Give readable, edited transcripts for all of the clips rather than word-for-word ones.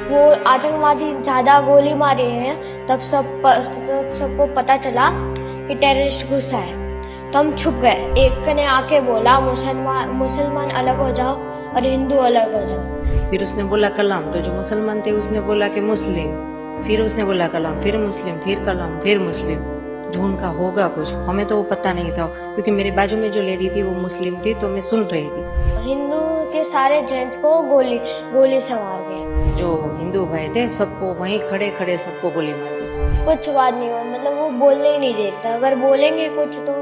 वो आतंकवादी ज्यादा गोली मारे हैं तब सबको पता चला कि टेररिस्ट घुसा है, तो हम छुप गए। एक ने आके बोला मुसलमान अलग हो जाओ और हिंदू अलग हो जाओ। फिर उसने बोला कलाम, तो जो मुसलमान थे उसने बोला कि मुस्लिम, फिर उसने बोला कलाम, फिर मुस्लिम, फिर कलाम, फिर मुस्लिम। झूठ का होगा कुछ, हमें तो वो पता नहीं था, क्योंकि मेरे बाजू में जो लेडी थी वो मुस्लिम थी, तो मैं सुन रही थी। हिंदू के सारे जेंट्स को गोली से मार दिया। जो हिंदू भाई थे सबको वहीं खड़े खड़े सबको गोली मार दी। कुछ बात नहीं हुआ, मतलब वो बोलने ही नहीं देता, अगर बोलेंगे कुछ तो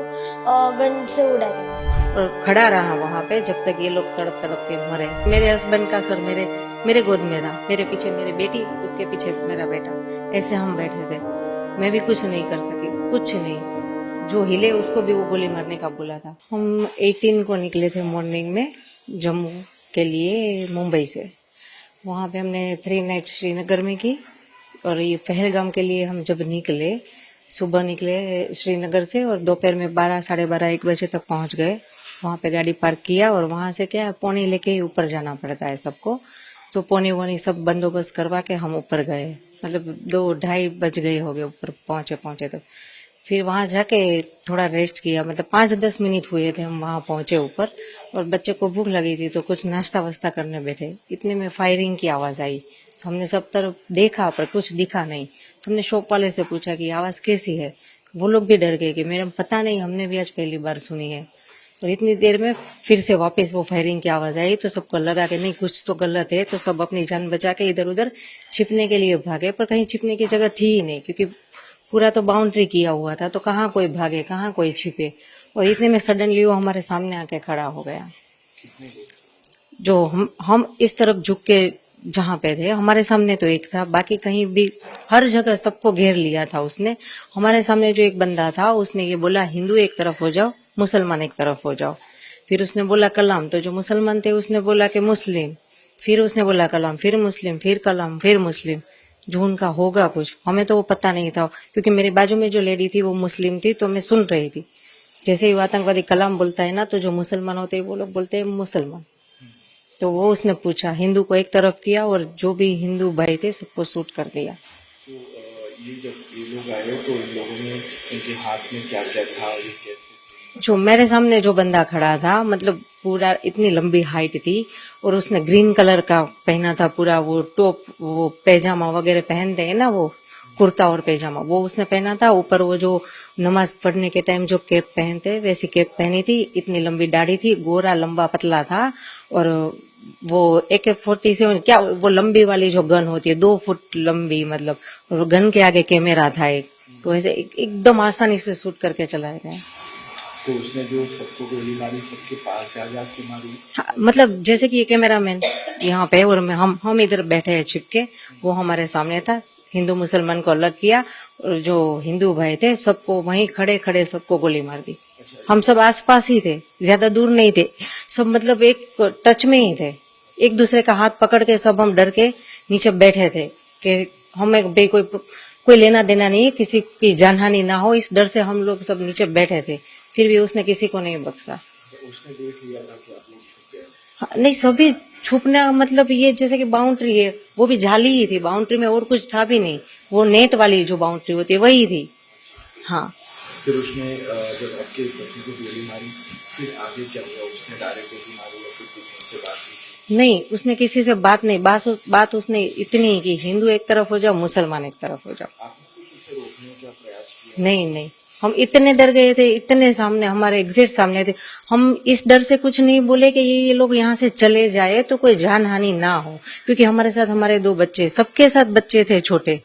गन से उड़ा देंगे। और खड़ा रहा वहाँ पे जब तक ये लोग तड़प तड़प के मरे। मेरे हस्बैंड का सर मेरे गोद में था, मेरे पीछे मेरी बेटी, उसके पीछे मेरा बेटा, ऐसे हम बैठे थे। मैं भी कुछ नहीं कर सकी, कुछ नहीं। जो हिले उसको भी वो गोली मारने का बोला था। हम 18 को निकले थे मॉर्निंग में जम्मू के लिए मुंबई से। वहाँ पे हमने 3 नाइट श्रीनगर में की, और ये पहलगाम के लिए हम जब निकले, सुबह निकले श्रीनगर से, और दोपहर में 12, साढ़े 12, 1 बजे तक पहुँच गए। वहाँ पे गाड़ी पार्क किया, और वहाँ से क्या पौनी लेके ऊपर जाना पड़ता है सबको, तो पौनी वोनी सब बंदोबस्त करवा के हम ऊपर गए। मतलब 2-2:30 बज गए हो गए ऊपर पहुँचे तक। फिर वहाँ जाके थोड़ा रेस्ट किया, मतलब 5-10 मिनट हुए थे हम वहाँ पहुँचे ऊपर, और बच्चे को भूख लगी थी तो कुछ नाश्ता वास्ता करने बैठे। इतने में फायरिंग की आवाज़ आई, तो हमने सब तरफ देखा पर कुछ दिखा नहीं। तो हमने शॉप वाले से पूछा कि आवाज़ कैसी है। वो लोग भी डर गए कि मैडम पता नहीं, हमने भी आज पहली बार सुनी है। और इतनी देर में फिर से वापस वो फायरिंग की आवाज़ आई, तो सबको लगा कि नहीं कुछ तो गलत है, तो सब अपनी जान बचा के इधर उधर छिपने के लिए भागे। पर कहीं छिपने की जगह थी ही नहीं, क्योंकि पूरा तो बाउंड्री किया हुआ था, तो कहाँ कोई भागे, कहाँ कोई छिपे। और इतने में सडनली वो हमारे सामने आके खड़ा हो गया। जो हम इस तरफ झुक के जहाँ पे थे, हमारे सामने तो एक था, बाकी कहीं भी हर जगह सबको घेर लिया था उसने। हमारे सामने जो एक बंदा था उसने ये बोला हिंदू एक तरफ हो जाओ, मुसलमान एक तरफ हो जाओ। फिर उसने बोला कलाम, तो जो मुसलमान थे उसने बोला कि मुस्लिम, फिर उसने बोला कलाम, फिर मुस्लिम, फिर कलाम, फिर मुस्लिम। झूठ का होगा कुछ, हमें तो वो पता नहीं था, क्योंकि मेरे बाजू में जो लेडी थी वो मुस्लिम थी, तो मैं सुन रही थी। जैसे ही वो आतंकवादी कलाम बोलता है ना, तो जो मुसलमान होते हैं वो लोग बोलते हैं मुसलमान। तो वो उसने पूछा, हिंदू को एक तरफ किया, और जो भी हिंदू भाई थे सबको शूट कर दिया। तो ये जब ये लोग आए तो इन लोगों ने इनके हाथ में क्या क्या था, ये कैसे? जो मेरे सामने जो बंदा खड़ा था, मतलब पूरा इतनी लंबी हाइट थी, और उसने ग्रीन कलर का पहना था पूरा, वो टॉप, वो पैजामा वगैरह पहनते हैं ना, वो कुर्ता और पैजामा, वो उसने पहना था। ऊपर वो जो नमाज पढ़ने के टाइम जो कैप पहनते वैसी कैप पहनी थी। इतनी लंबी दाढ़ी थी, गोरा लंबा पतला था, और वो AK-47 क्या, वो लंबी वाली जो गन होती है 2 फुट लंबी, मतलब, और गन के आगे कैमरा था एक, तो ऐसे एकदम आसानी से शूट करके चलाया गया। तो उसने जो सबको गोली मारी सबके पास आ जाके मारी? हाँ, मतलब जैसे कि ये कैमरामैन यहाँ पे, और हम इधर बैठे हैं छिपके, वो हमारे सामने था। हिंदू मुसलमान को अलग किया, और जो हिंदू भाई थे सबको वहीं खड़े खड़े सबको गोली मार दी। हम सब आसपास ही थे, ज्यादा दूर नहीं थे, सब मतलब एक टच में ही थे। एक दूसरे का हाथ पकड़ के सब हम डर के नीचे बैठे थे कि हमें भाई कोई लेना देना नहीं, किसी की जानहानि ना हो, इस डर से हम लोग सब नीचे बैठे थे। फिर भी उसने किसी को नहीं बख्शा। उसने देख लिया था कि आप लोग छुप गए? हाँ, नहीं, सभी छुपना, मतलब ये जैसे कि बाउंड्री है, वो भी जाली ही थी, बाउंड्री में और कुछ था भी नहीं, वो नेट वाली जो बाउंड्री होती है वही थी। हाँ। फिर उसने जब आपके पति को गोली मारी फिर आगे क्या हुआ? उसने डायरेक्ट गोली मारी या फिर कुछ उनसे बात की? नहीं, उसने किसी से बात नहीं, बात उसने इतनी की हिंदू एक तरफ हो जाओ, मुसलमान एक तरफ हो जाओ। आपने कुछ उसे रोकने का प्रयास किया? नहीं, हम इतने डर गए थे, इतने सामने, हमारे एग्जिट सामने थे। हम इस डर से कुछ नहीं बोले कि ये लोग यहाँ से चले जाए तो कोई जान हानि ना हो, क्योंकि हमारे साथ हमारे 2 बच्चे, सबके साथ बच्चे थे छोटे,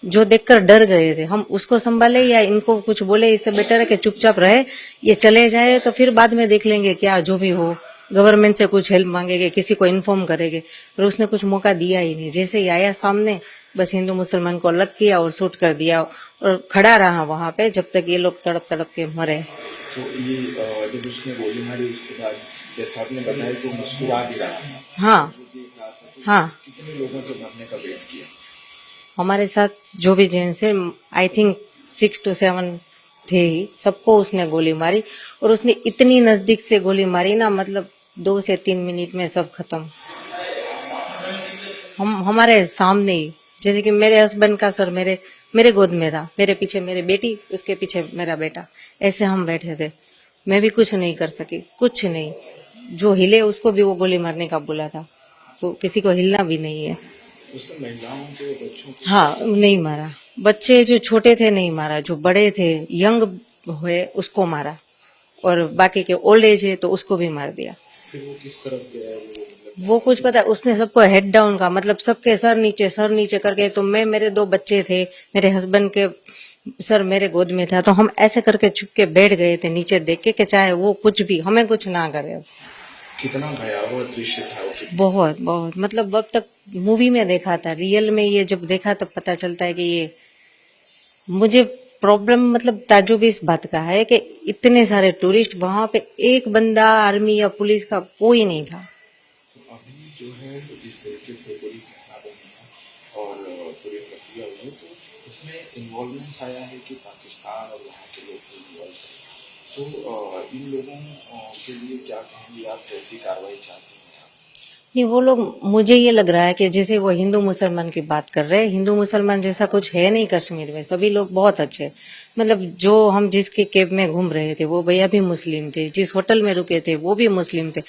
जो देखकर डर गए थे। हम उसको संभाले या इनको कुछ बोले, इससे बेटर है कि चुपचाप रहे, ये चले जाए तो फिर बाद में देख लेंगे, क्या जो भी हो, गवर्नमेंट से कुछ हेल्प मांगेंगे, किसी को इन्फॉर्म करेंगे। पर उसने कुछ मौका दिया ही नहीं, जैसे ही आया सामने बस हिंदू मुसलमान को अलग किया और शूट कर दिया, और खड़ा रहा वहां पे जब तक ये लोग तड़प तड़प के मरे। तो ये जब उसने गोली मारी उसके बाद जैसा आपने बताया तो मुस्कुरा भी रहा था? हाँ, हाँ। कितने लोगों के मरने का वेट किया? हमारे साथ जो भी जेंट्स है, आई थिंक 6 to 7 थे, सबको उसने गोली मारी, और उसने इतनी नजदीक से गोली मारी ना, मतलब 2 से 3 मिनट में सब खत्म। हम हमारे सामने ही, जैसे कि मेरे हस्बैंड का सर मेरे गोद में था, मेरे पीछे मेरी बेटी, उसके पीछे मेरा बेटा, ऐसे हम बैठे थे। मैं भी कुछ नहीं कर सकी, कुछ नहीं। जो हिले उसको भी वो गोली मारने का बोला था, तो किसी को हिलना भी नहीं है। उसने महिलाओं को, बच्चों को? हाँ, नहीं मारा। बच्चे जो छोटे थे नहीं मारा, जो बड़े थे यंग हुए उसको मारा, और बाकी के ओल्ड एज है तो उसको भी मार दिया। फिर वो किस तरफ गया वो, मतलब वो कुछ पता है, उसने सबको हेड डाउन का मतलब सबके सर नीचे करके, तो मैं, मेरे 2 बच्चे थे, मेरे हस्बैंड के सर मेरे गोद में था, तो हम ऐसे करके छुप के बैठ गए थे नीचे देख के कि चाहे वो कुछ भी हमें कुछ ना करे। अब कितना भयावह दृश्य था वो? बहुत बहुत मतलब अब तक मूवी में देखा था, रियल में ये जब देखा तब पता चलता है कि ये मुझे प्रॉब्लम मतलब ताजुब इस बात का है कि इतने सारे टूरिस्ट, वहां पे एक बंदा आर्मी या पुलिस का कोई नहीं था। तो अभी जो है जिस तरीके से पूरी घटना बनी है और पूरी प्रक्रिया हुई, तो इसमें इन्वॉल्वमेंट्स आया है कि पाकिस्तान और वहाँ के लोग इन्वॉल्व हैं, तो इन लोगों के लिए क्या कहेंगे आप, कैसी कार्रवाई चाहते हैं आप? नहीं, वो लोग, मुझे ये लग रहा है कि जैसे वो हिंदू मुसलमान की बात कर रहे हैं, हिंदू मुसलमान जैसा कुछ है नहीं कश्मीर में, सभी लोग बहुत अच्छे। मतलब जो हम जिसके कैब में घूम रहे थे वो भैया भी मुस्लिम थे, जिस होटल में रुके थे वो भी मुस्लिम थे,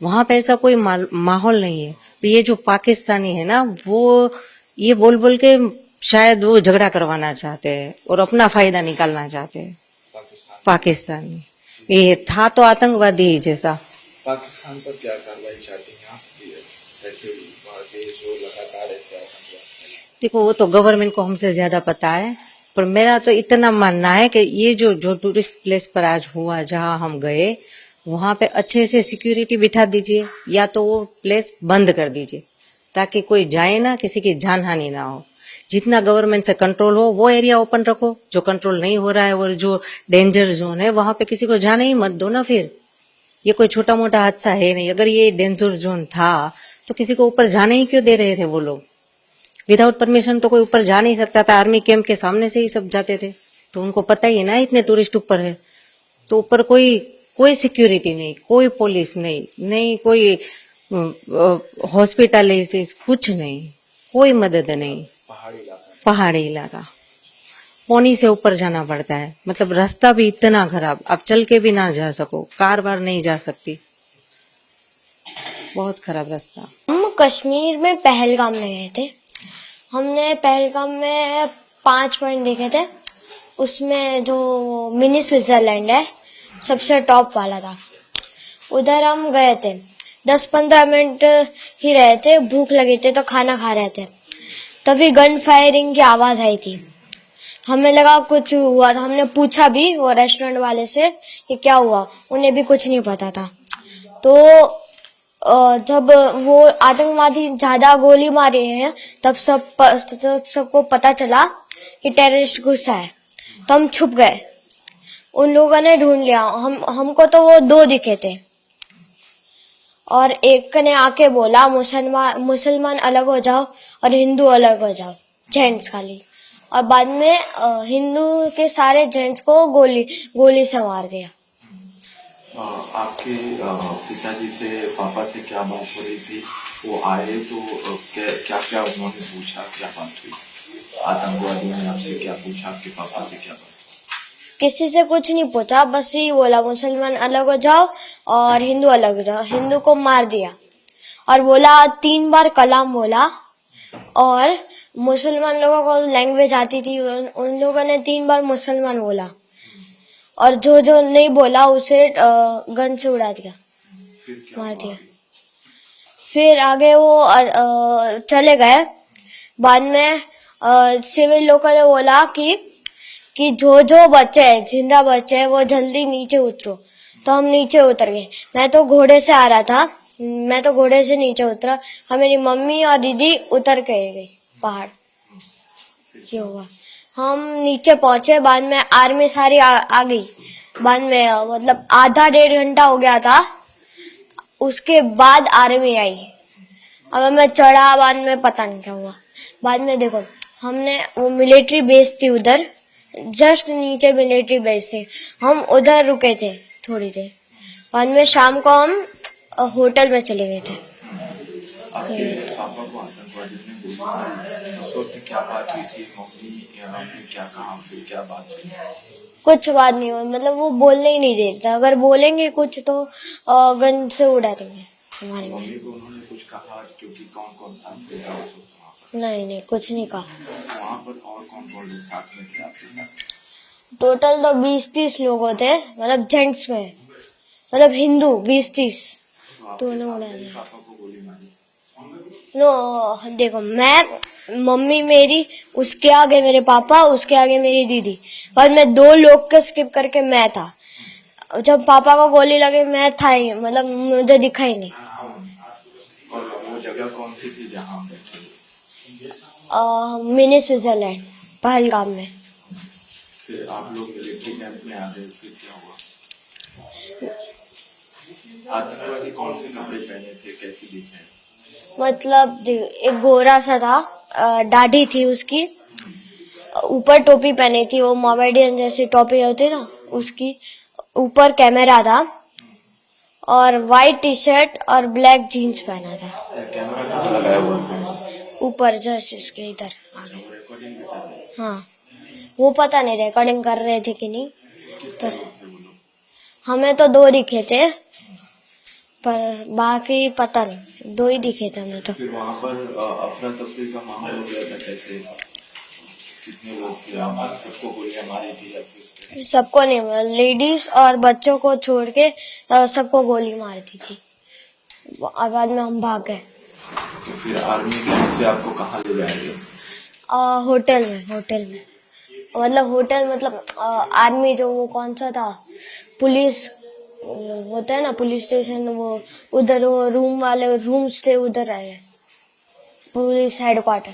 वहां पे ऐसा कोई माहौल नहीं है। ये जो पाकिस्तानी है ना, वो ये बोल बोल के शायद वो झगड़ा करवाना चाहते हैं और अपना फायदा निकालना चाहते हैं। पाकिस्तानी ये था तो आतंकवादी ही जैसा। पाकिस्तान पर क्या कार्रवाई चाहते हैं आप? ऐसे देश जो लगातार ऐसे आतंकवाद, देखो वो तो गवर्नमेंट को हमसे ज्यादा पता है, पर मेरा तो इतना मानना है कि ये जो टूरिस्ट प्लेस पर आज हुआ, जहां हम गए, वहां पे अच्छे से सिक्योरिटी बिठा दीजिए, या तो वो प्लेस बंद कर दीजिए ताकि कोई जाए ना, किसी की जान हानि ना हो। जितना गवर्नमेंट से कंट्रोल हो वो एरिया ओपन रखो, जो कंट्रोल नहीं हो रहा है और जो डेंजर जोन है वहां पे किसी को जाने ही मत दो ना। फिर ये कोई छोटा मोटा हादसा है नहीं, अगर ये डेंजर जोन था तो किसी को ऊपर जाने ही क्यों दे रहे थे वो लोग? विदाउट परमिशन तो कोई ऊपर जा नहीं सकता था, आर्मी कैंप के सामने से ही सब जाते थे, तो उनको पता ही है ना इतने टूरिस्ट ऊपर है, तो ऊपर कोई सिक्योरिटी नहीं, कोई पुलिस नहीं कोई हॉस्पिटल, कुछ नहीं, कोई मदद नहीं। पहाड़ी इलाका, पौनी से ऊपर जाना पड़ता है, मतलब रास्ता भी इतना खराब, आप चल के भी ना जा सको, कार बार नहीं जा सकती, बहुत खराब रास्ता। हम कश्मीर में पहलगाम में गए थे। हमने पहलगाम में 5 पॉइंट देखे थे, उसमें जो मिनी स्विट्जरलैंड है सबसे टॉप वाला था, उधर हम गए थे। 10-15 मिनट ही रहे थे, भूख लगी थी तो खाना खा रहे थे, तभी गन फायरिंग की आवाज आई थी। हमें लगा कुछ हुआ था, हमने पूछा भी वो रेस्टोरेंट वाले से कि क्या हुआ, उन्हें भी कुछ नहीं पता था। तो जब वो आतंकवादी ज्यादा गोली मारे हैं तब सबको पता चला कि टेररिस्ट घुसा है, तो हम छुप गए। उन लोगों ने ढूंढ लिया, हमको तो वो 2 दिखे थे, और एक ने आके बोला मुसलमान अलग हो जाओ और हिंदू अलग हो जाओ, जेंट्स खाली, और बाद में हिंदू के सारे जेंट्स को गोली से मार दिया। आपके पिताजी से, पापा से क्या बात हो रही थी? वो आए तो क्या क्या उन्होंने पूछा, क्या बात हुई? आतंकवादियों ने आपसे क्या पूछा, आपके पापा से क्या बात? किसी से कुछ नहीं पूछा, बस ही बोला मुसलमान अलग हो जाओ और हिंदू अलग हो जाओ। हिंदू को मार दिया और बोला 3 बार कलाम बोला, और मुसलमान लोगों को लैंग्वेज आती थी, उन लोगों ने 3 बार मुसलमान बोला, और जो नहीं बोला उसे गन से उड़ा दिया, मार दिया। फिर आगे वो चले गए। बाद में सिविल लोगों ने बोला कि जो बच्चे हैं, जिंदा बच्चे हैं, वो जल्दी नीचे उतरो। तो हम नीचे उतर गए। मैं तो घोड़े से आ रहा था, मैं तो घोड़े से नीचे उतरा, और मेरी मम्मी और दीदी उतर के गई पहाड़। ये हुआ, हम नीचे पहुंचे, बाद में आर्मी सारी आ गई। बाद में मतलब आधा 1.5 घंटा हो गया था, उसके बाद आर्मी आई। अब मैं चढ़ा, बाद में पता नहीं क्या हुआ। बाद में देखो, हमने वो मिलिट्री बेस थी उधर, जस्ट नीचे मिलिट्री बेस थी, हम उधर रुके थे थोड़ी देर। बाद में शाम को हम होटल में चले गए थे। आपके पापा को बड़े ने गोली मारी, उस वक्त क्या बात हुई थी? मम्मी ने क्या कहा, फिर क्या बात हुई? कुछ बात नहीं हुई, मतलब वो बोलने ही नहीं देते, अगर बोलेंगे कुछ तो गन से उड़ा देंगे हमारे में। मम्मी को उन्होंने कुछ कहा क्योंकि कौन कौन साथ में था उस वक्त वहाँ पर? नहीं कुछ नहीं कहा। वहाँ पर और कौन कौन लोग साथ में थे आपके साथ? टोटल तो 20-30 लोग थे, मतलब जेंट्स में, मतलब हिंदू 20-30। तो आपके दोनों सामने उड़ा ही दिया। पापा को गोली मारी? नो देखो, मैं मम्मी मेरी, उसके आगे मेरे पापा, उसके आगे मेरी दीदी, और मैं 2 लोग के स्किप करके मैं था। जब पापा को गोली लगी मैं था ही, मतलब मुझे दिखा ही नहीं। और वो जगह कौन सी थी जहाँ आप बैठे थे? मिनी स्विट्जरलैंड, पहलगाम में। फिर आप लोग मिलिट्री कैंप में आ गए, फिर क्या हुआ? आतंकवादी कौन से कपड़े पहने थे, कैसी दिखे? मतलब एक गोरा सा था, दाढ़ी थी उसकी, ऊपर टोपी पहनी थी, वो मोमेडियन जैसी टोपी होती ना उसकी, ऊपर कैमरा था, और वाइट टी शर्ट और ब्लैक जीन्स पहना था। कैमरा कहाँ लगाया हुआ था? ऊपर जस्ट इसके इधर आगे। वो रिकॉर्डिंग भी कर रहे थे? हाँ, वो पता नहीं रिकॉर्डिंग कर रहे थे कि नहीं, कितने लोग थे वो लोग? हमें तो 2 दिखे थे, पर बाकी पता नहीं, 2 ही दिखे थे हमें तो। फिर वहाँ पर अफरा तफरी का माहौल हो गया था, कैसे? कितने लोग थे वहाँ पर? सबको गोलियां मारी थी या फिर? सबको नहीं, लेडीज और बच्चों को छोड़ के सबको गोली मारती थी, और बाद में हम भाग गए। तो फिर आर्मी कैंप से आपको कहाँ ले जाएंगे? होटल में मतलब होटल, मतलब आर्मी जो वो कौन सा था, पुलिस होता है ना, पुलिस स्टेशन, वो उधर वो रूम वाले रूम्स थे, उधर आए पुलिस हेडक्वार्टर।